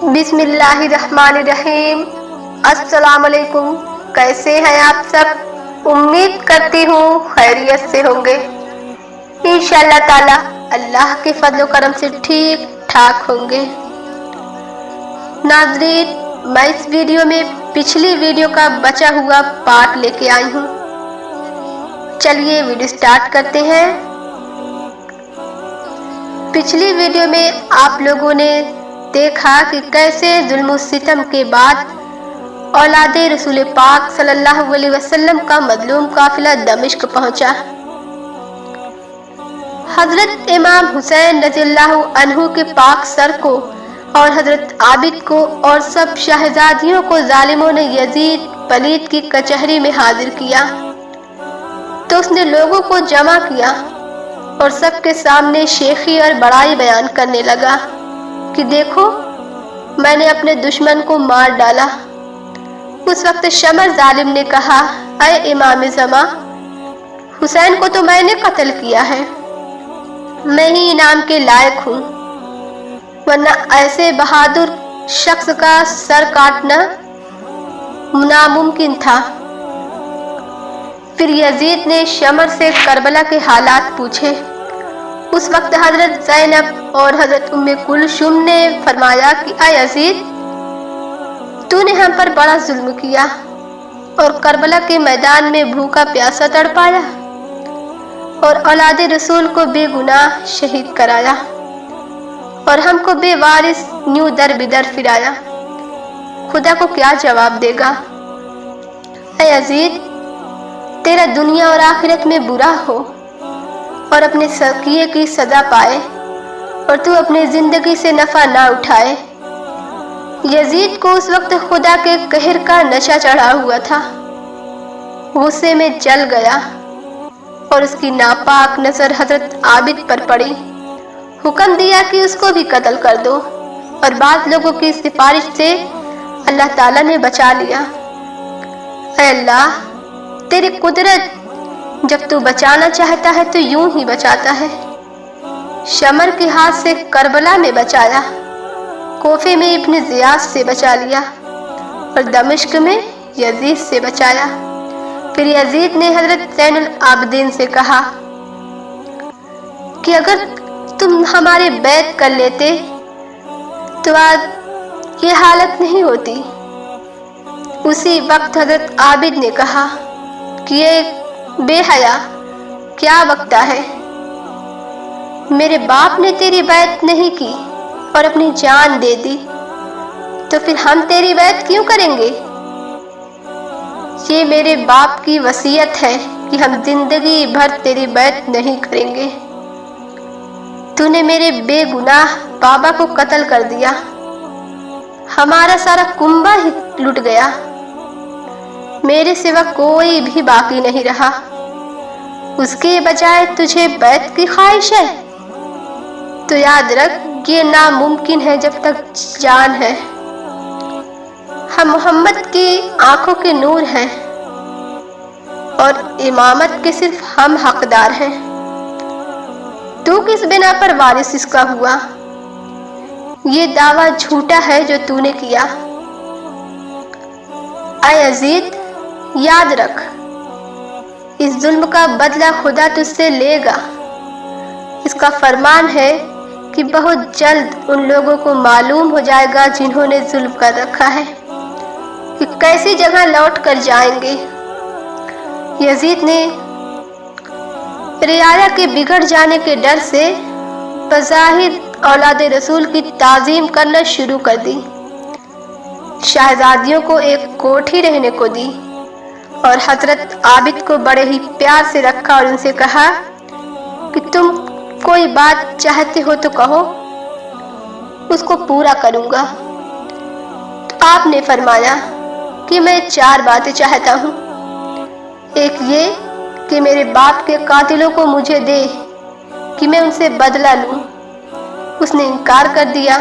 बिस्मिल्लाहिर्रहमानिर्रहीम। अस्सलाम वालेकुम। कैसे हैं आप सब? उम्मीद करती हूँ खैरियत से होंगे। इंशाअल्लाह ताला अल्लाह के फजल करम से ठीक ठाक होंगे। नाज़रीन, मैं इस वीडियो में पिछली वीडियो का बचा हुआ पार्ट लेके आई हूँ। चलिए वीडियो स्टार्ट करते हैं। पिछली वीडियो में आप लोगों ने देखा कि कैसे जुल्म सितम के बाद औलादे रसूल पाक सल्लल्लाहु अलैहि वसल्लम का मजलूम काफिला दमिश्क पहुंचा। हजरत इमाम हुसैन रज़ियल्लाहु अन्हु के पाक सर को और हजरत आबिद को और सब शहजादियों को जालिमों ने यजीद पलीद की कचहरी में हाजिर किया। तो उसने लोगों को जमा किया और सबके सामने शेखी और बड़ाई बयान करने लगा कि देखो, मैंने अपने दुश्मन को मार डाला। उस वक्त शमर जालिम ने कहा, अय इमाम ज़मा, हुसैन को तो मैंने कत्ल किया है, मैं ही इनाम के लायक हूँ, वरना ऐसे बहादुर शख्स का सर काटना नामुमकिन था। फिर यजीद ने शमर से करबला के हालात पूछे। उस वक्त हजरत ज़ैनब और हजरत उम्मे कुलसुम ने फरमाया कि ऐ यजीद, तूने हम पर बड़ा जुल्म किया और करबला के मैदान में भूखा प्यासा तड़पाया और औलादे रसूल को बेगुनाह शहीद कराया और हमको बेवारिस न्यू दर बिदर फिराया। खुदा को क्या जवाब देगा? ऐ यजीद, तेरा दुनिया और आखिरत में बुरा हो और अपने किए की सजा पाए और तू अपनी जिंदगी से नफा ना उठाए। यजीद को उस वक्त खुदा के कहर का नशा चढ़ा हुआ था। गुस्से में जल गया और उसकी नापाक नजर हजरत आबिद पर पड़ी। हुक्म दिया कि उसको भी कत्ल कर दो और बाद लोगों की सिफारिश से अल्लाह ताला ने बचा लिया। ऐ अल्लाह, तेरी कुदरत, जब तू बचाना चाहता है तो यूं ही बचाता है। शमर के हाथ से करबला में बचाया, कोफे में इब्न ज़ियाद से बचा लिया और दमिश्क में यजीद से बचाया। फिर यजीद ने हजरत ज़ैनुल आबिदीन से कहा कि अगर तुम हमारे बैत कर लेते तो आज ये हालत नहीं होती। उसी वक्त हजरत आबिद ने कहा कि ये बेहया क्या बकता है, मेरे बाप ने तेरी बैत नहीं की और अपनी जान दे दी, तो फिर हम तेरी बैत क्यों करेंगे? ये मेरे बाप की वसीयत है कि हम जिंदगी भर तेरी बैत नहीं करेंगे। तूने मेरे बेगुनाह बाबा को कत्ल कर दिया, हमारा सारा कुंबा ही लुट गया, मेरे सिवा कोई भी बाकी नहीं रहा। उसके बजाय तुझे बैत की ख्वाहिश है? तो याद रख, ये नामुमकिन है जब तक जान है। हम मोहम्मद की आंखों के नूर हैं और इमामत के सिर्फ हम हकदार हैं। तू किस बिना पर वारिस इसका हुआ? ये दावा झूठा है जो तूने किया। ऐ यजीद, याद रख, इस जुल्म का बदला खुदा तुझसे लेगा। इसका फरमान है कि बहुत जल्द उन लोगों को मालूम हो जाएगा जिन्होंने जुल्म कर रखा है कि कैसी जगह लौट कर जाएंगे। यजीद ने रियाया के बिगड़ जाने के डर से बज़ाहिर औलादे रसूल की ताज़ीम करना शुरू कर दी। शहजादियों को एक कोठी रहने को दी और हजरत आबिद को बड़े ही प्यार से रखा और उनसे कहा कि तुम कोई बात चाहते हो तो कहो, उसको पूरा करूंगा। तो आपने फरमाया कि मैं 4 बातें चाहता हूँ। एक ये कि मेरे बाप के कातिलों को मुझे दे कि मैं उनसे बदला लूँ। उसने इनकार कर दिया।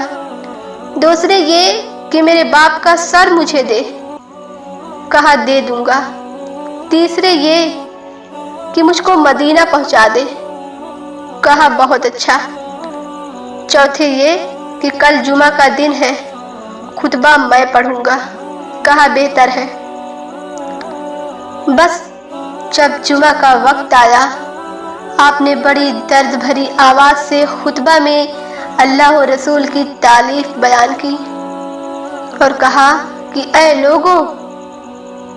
दूसरे ये कि मेरे बाप का सर मुझे दे, कहा दे दूंगा। तीसरे ये कि मुझको मदीना पहुंचा दे, कहा बहुत अच्छा। चौथे ये कि कल जुमा का दिन है खुतबा मैं पढ़ूंगा। कहा बेहतर है। बस जब जुमा का वक्त आया, आपने बड़ी दर्द भरी आवाज से खुतबा में अल्लाह और रसूल की तारीफ बयान की और कहा कि ऐ लोगों,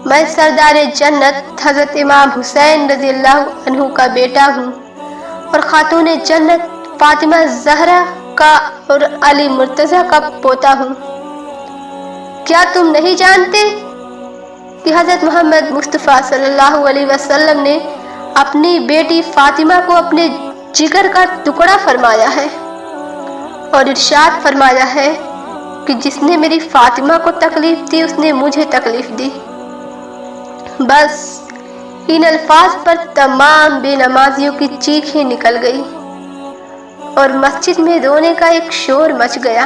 मैं सरदार जन्नत हजरत इमाम हुसैन रज़ियल्लाहु अन्हु का बेटा हूँ और खातून जन्नत फातिमा ज़हरा का और अली मुर्तज़ा का पोता हूँ। क्या तुम नहीं जानते कि हजरत मोहम्मद मुस्तफ़ा सल्लल्लाहु अलैहि वसल्लम ने अपनी बेटी फातिमा को अपने जिगर का टुकड़ा फरमाया है और इरशाद फरमाया है कि जिसने मेरी फातिमा को तकलीफ दी उसने मुझे तकलीफ दी। बस इन अल्फाज पर तमाम बेनमाजियों की चीखें निकल गई और मस्जिद में रोने का एक शोर मच गया।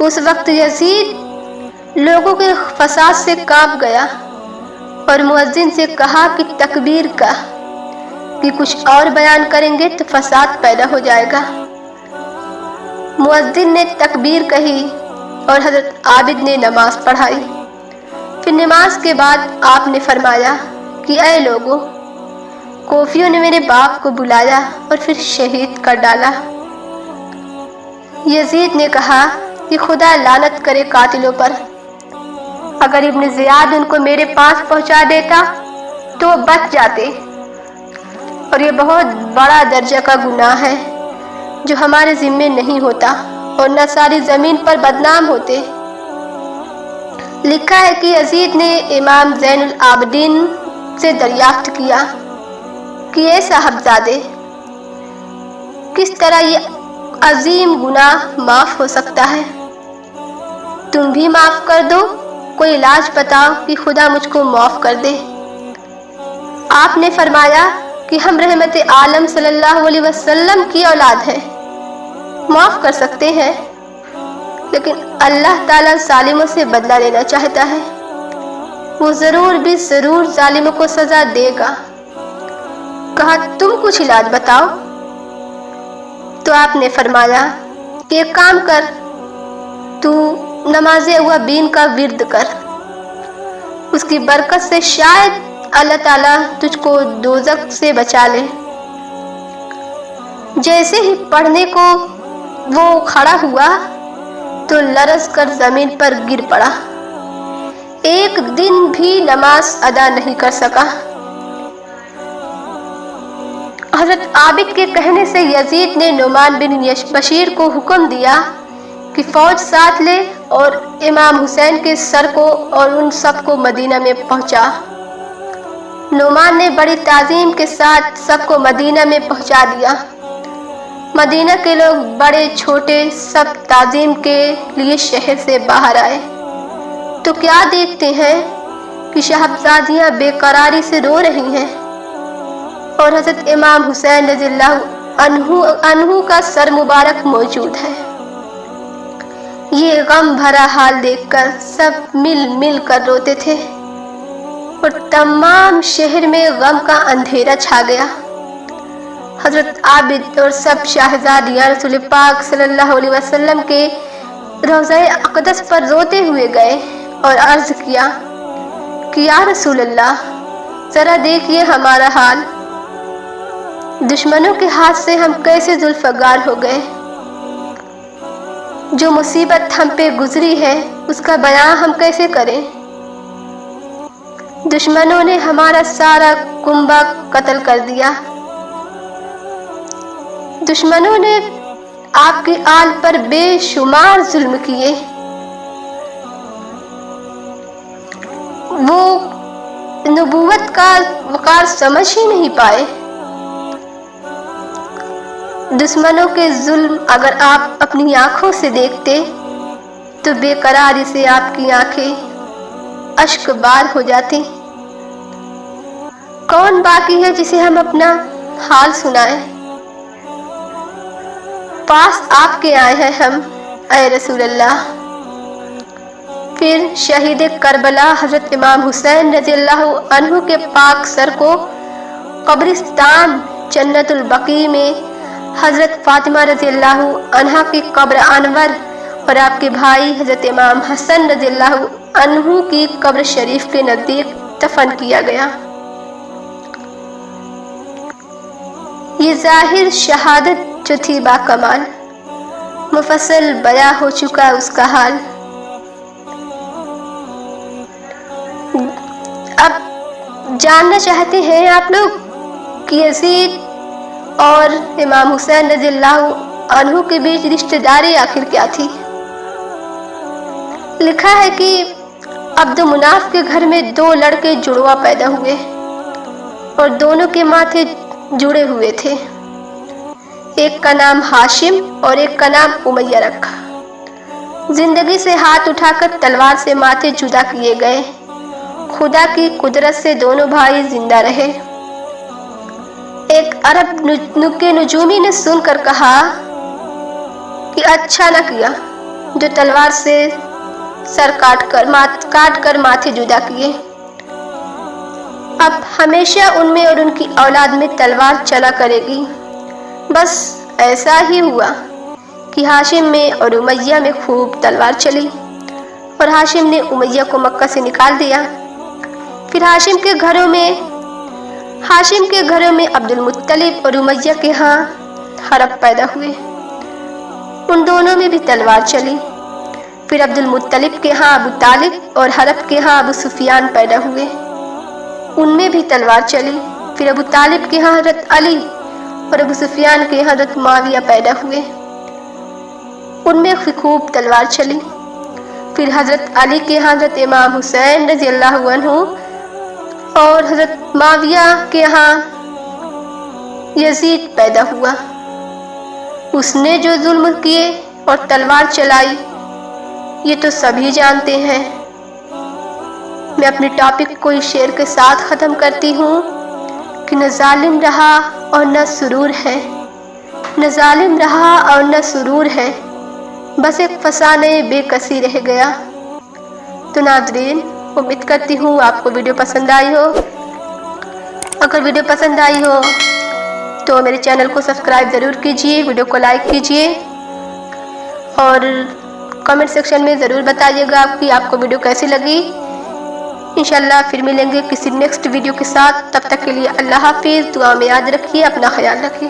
उस वक्त यजीद लोगों के फसाद से कांप गया और मुअज्जिन से कहा कि तकबीर का, कि कुछ और बयान करेंगे तो फसाद पैदा हो जाएगा। मुअज्जिन ने तकबीर कही और हजरत आबिद ने नमाज पढ़ाई। फिर नमाज के बाद आपने फरमाया कि ऐ लोगों, कोफियों ने मेरे बाप को बुलाया और फिर शहीद कर डाला। यजीद ने कहा कि खुदा लानत करे कातिलों पर। अगर इब्न ज़ियाद उनको मेरे पास पहुंचा देता तो वो बच जाते, और ये बहुत बड़ा दर्जा का गुनाह है जो हमारे जिम्मे नहीं होता और न सारी जमीन पर बदनाम होते। लिखा है कि यजीद ने इमाम ज़ैनुल आबिदीन से दरियाफ्त किया कि ऐ साहबजादे, किस तरह ये अजीम गुनाह माफ हो सकता है? तुम भी माफ कर दो, कोई इलाज बताओ कि खुदा मुझको माफ कर दे। आपने फरमाया कि हम रहमत आलम सल्लल्लाहु अलैहि वसल्लम की औलाद हैं, माफ कर सकते हैं, लेकिन अल्लाह ताला जालिमों से बदला लेना चाहता है। वो जरूर भी जरूर जालिमों को सजा देगा। कहा तुम कुछ इलाज बताओ। तो आपने फरमाया कि एक काम कर, तू नमाज़े अव्वाबीन का विर्द कर, उसकी बरकत से शायद अल्लाह ताला तुझको दोज़ख से बचा ले। जैसे ही पढ़ने को वो खड़ा हुआ तो लरज़ कर जमीन पर गिर पड़ा। एक दिन भी नमाज अदा नहीं कर सका। हजरत आबिद के कहने से यजीद ने नुमान बिन बशीर को हुक्म दिया कि फौज साथ ले और इमाम हुसैन के सर को और उन सबको मदीना में पहुंचा। नुमान ने बड़ी ताजीम के साथ सबको मदीना में पहुंचा दिया। मदीना के लोग बड़े छोटे सब ताजीम के लिए शहर से बाहर आए तो क्या देखते हैं कि शहजादियां बेकरारी से रो रही हैं और हजरत इमाम हुसैन रज़ियल्लाहु अन्हु का सर मुबारक मौजूद है। ये गम भरा हाल देखकर सब मिल मिल कर रोते थे और तमाम शहर में गम का अंधेरा छा गया। हजरत आबिद और सब शहजादियां रसूल पाक सल्लल्लाहु अलैहि वसल्लम के रोज़े अक़दस पर रोते हुए गए और अर्ज किया कि या रसूल अल्लाह, जरा देखिए हमारा हाल, दुश्मनों के हाथ से हम कैसे जुल्फ़गार हो गए। जो मुसीबत हम पे गुजरी है उसका बयान हम कैसे करें। दुश्मनों ने हमारा सारा कुंबा कत्ल कर दिया। दुश्मनों ने आपकी आल पर बेशुमार जुल्म किए। वो नबूवत का वक़ार समझ ही नहीं पाए। दुश्मनों के जुल्म अगर आप अपनी आंखों से देखते तो बेकरारी से आपकी आंखें अश्कबार हो जाती। कौन बाकी है जिसे हम अपना हाल सुनाएं? पास आपके आए हैं हम, ऐ रसूल अल्लाह। फिर शहीद करबला हजरत इमाम हुसैन रज़ियल्लाहु अन्हु के पाक सर को कब्रिस्तान जन्नतुल बकी में हजरत फातिमा रज़ियल्लाहु अन्हा की कब्र अनवर اور آپ کے بھائی حضرت امام حسن رضی اللہ عنہ کی قبر شریف کے نزدیک دفن کیا گیا۔ یہ ظاہر شہادت جو تھی باکمال، مفصل بیاں ہو چکا اس کا حال۔ اب جاننا چاہتے ہیں آپ لوگ کہ یزید اور امام حسین رضی اللہ عنہ کے بیچ رشتہ داری آخر کیا تھی؟ لکھا ہے کہ عبد مناف کے گھر میں 2 لڑکے جڑواں پیدا ہوئے اور دونوں کے ماتھے جڑے ہوئے تھے۔ ایک کا نام ہاشم اور ایک کا نام امیہ رکھا۔ زندگی سے ہاتھ اٹھا کر تلوار سے ماتھے جدا کیے گئے۔ خدا کی قدرت سے دونوں بھائی زندہ رہے۔ ایک عرب نکتے نجومی نے سن کر کہا کہ اچھا نہ کیا جو تلوار سے سر کاٹ کر ماتھے جدا کیے۔ اب ہمیشہ ان میں اور ان کی اولاد میں تلوار چلا کرے گی۔ بس ایسا ہی ہوا کہ ہاشم میں اور امیہ میں خوب تلوار چلی اور ہاشم نے امیہ کو مکہ سے نکال دیا۔ پھر ہاشم کے گھروں میں عبد المطلب اور امیہ کے ہاں حرب پیدا ہوئے۔ ان دونوں میں بھی تلوار چلی۔ پھر عبد المطلب کے ہاں ابو طالب اور حرب کے ہاں ابو سفیان پیدا ہوئے۔ ان میں بھی تلوار چلی۔ پھر ابو طالب کے ہاں حضرت علی اور ابو سفیان کے ہاں حضرت معاویہ پیدا ہوئے۔ ان میں خوب تلوار چلی۔ پھر حضرت علی کے ہاں حضرت امام حسین رضی اللہ عنہ اور حضرت معاویہ کے ہاں یزید پیدا ہوا۔ اس نے جو ظلم کیے اور تلوار چلائی یہ تو سبھی جانتے ہیں۔ میں اپنے ٹاپک کو اس شعر کے ساتھ ختم کرتی ہوں کہ نہ ظالم رہا اور نہ سرور ہے، نہ ظالم رہا اور نہ سرور ہے، بس ایک فسانے بے کسی رہ گیا۔ تو ناظرین، امید کرتی ہوں آپ کو ویڈیو پسند آئی ہو۔ اگر ویڈیو پسند آئی ہو تو میرے چینل کو سبسکرائب ضرور کیجیے، ویڈیو کو لائک کیجیے اور کمنٹ سیکشن میں ضرور بتائیے گا کہ آپ کو ویڈیو کیسی لگی۔ انشاءاللہ پھر ملیں گے کسی نیکسٹ ویڈیو کے ساتھ۔ تب تک کے لیے اللہ حافظ۔ دعا میں یاد رکھیے، اپنا خیال رکھیے۔